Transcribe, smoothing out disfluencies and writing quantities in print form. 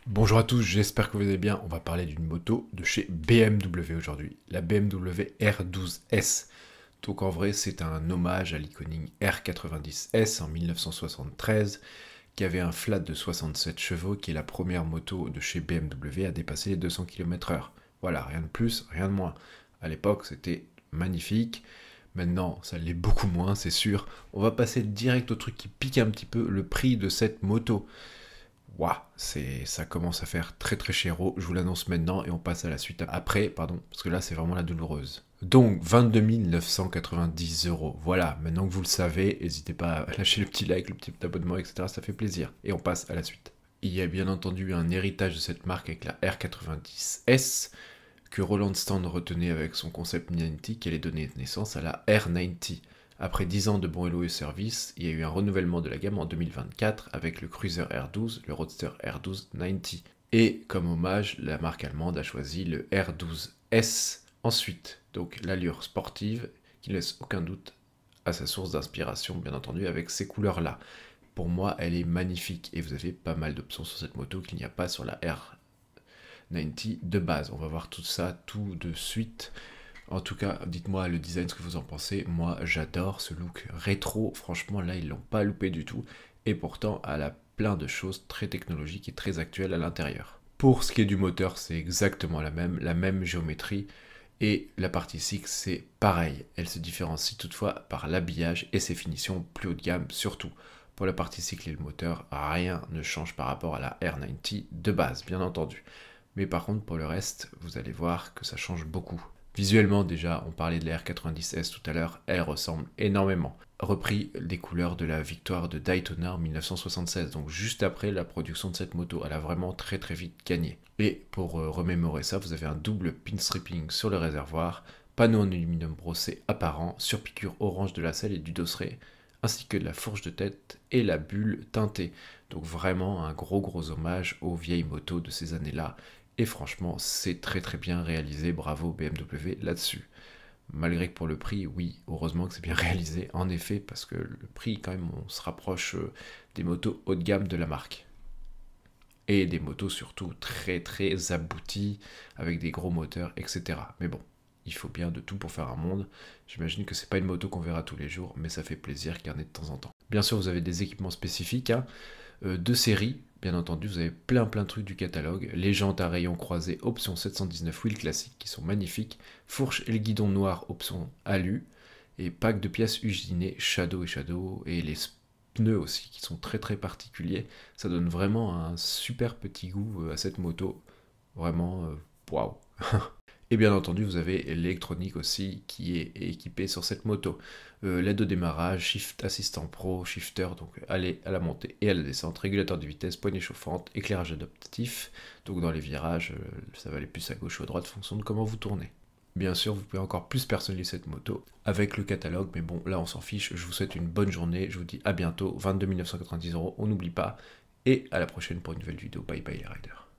Bonjour à tous, j'espère que vous allez bien. On va parler d'une moto de chez BMW aujourd'hui, la BMW R12S. Donc en vrai, c'est un hommage à l'iconique R90S en 1973 qui avait un flat de 67 chevaux qui est la première moto de chez BMW à dépasser les 200 km/h. Voilà, rien de plus, rien de moins. À l'époque, c'était magnifique. Maintenant, ça l'est beaucoup moins, c'est sûr. On va passer direct au truc qui pique un petit peu, le prix de cette moto. Waouh, ça commence à faire très très chéro, je vous l'annonce maintenant et on passe à la suite après, pardon, parce que là c'est vraiment la douloureuse. Donc 22 990 euros, voilà, maintenant que vous le savez, n'hésitez pas à lâcher le petit like, le petit abonnement, etc., ça fait plaisir. Et on passe à la suite. Il y a bien entendu un héritage de cette marque avec la R90S, que Roland Stand retenait avec son concept 90 qui allait donner naissance à la R90. Après 10 ans de bons et loyaux services, il y a eu un renouvellement de la gamme en 2024 avec le Cruiser R12, le Roadster R12 90. Et comme hommage, la marque allemande a choisi le R12S ensuite. Donc l'allure sportive qui ne laisse aucun doute à sa source d'inspiration, bien entendu, avec ces couleurs-là. Pour moi, elle est magnifique et vous avez pas mal d'options sur cette moto qu'il n'y a pas sur la R90 de base. On va voir tout ça tout de suite. En tout cas, dites-moi le design, ce que vous en pensez. Moi, j'adore ce look rétro. Franchement, là, ils l'ont pas loupé du tout. Et pourtant, elle a plein de choses très technologiques et très actuelles à l'intérieur. Pour ce qui est du moteur, c'est exactement la même géométrie. Et la partie 6, c'est pareil. Elle se différencie toutefois par l'habillage et ses finitions plus haut de gamme surtout. Pour la partie cycle et le moteur, rien ne change par rapport à la R90 de base, bien entendu. Mais par contre, pour le reste, vous allez voir que ça change beaucoup. Visuellement déjà, on parlait de la R90S tout à l'heure, elle ressemble énormément. Repris des couleurs de la victoire de Daytona en 1976, donc juste après la production de cette moto, elle a vraiment très très vite gagné. Et pour remémorer ça, vous avez un double pinstripping sur le réservoir, panneau en aluminium brossé apparent, surpiqûre orange de la selle et du dosseret, ainsi que de la fourche de tête et la bulle teintée. Donc vraiment un gros hommage aux vieilles motos de ces années-là. Et franchement, c'est très très bien réalisé, bravo BMW là-dessus. Malgré que pour le prix, oui, heureusement que c'est bien réalisé, en effet, parce que le prix, quand même, on se rapproche des motos haut de gamme de la marque. Et des motos surtout très très abouties, avec des gros moteurs, etc. Mais bon, il faut bien de tout pour faire un monde. J'imagine que c'est pas une moto qu'on verra tous les jours, mais ça fait plaisir qu'il y en ait de temps en temps. Bien sûr, vous avez des équipements spécifiques, hein, de série, bien entendu, vous avez plein de trucs du catalogue. Les jantes à rayons croisés, option 719 wheel classique, qui sont magnifiques. Fourche et le guidon noir, option alu. Et pack de pièces usinées, Shadow, et les pneus aussi, qui sont très très particuliers. Ça donne vraiment un super petit goût à cette moto. Vraiment, waouh. Et bien entendu, vous avez l'électronique aussi qui est équipée sur cette moto. L'aide au démarrage, shift assistant pro, shifter, donc aller à la montée et à la descente, régulateur de vitesse, poignée chauffante, éclairage adaptatif. Donc dans les virages, ça va aller plus à gauche ou à droite en fonction de comment vous tournez. Bien sûr, vous pouvez encore plus personnaliser cette moto avec le catalogue, mais bon, là on s'en fiche. Je vous souhaite une bonne journée, je vous dis à bientôt, 22 990 euros, on n'oublie pas, et à la prochaine pour une nouvelle vidéo. Bye bye les riders.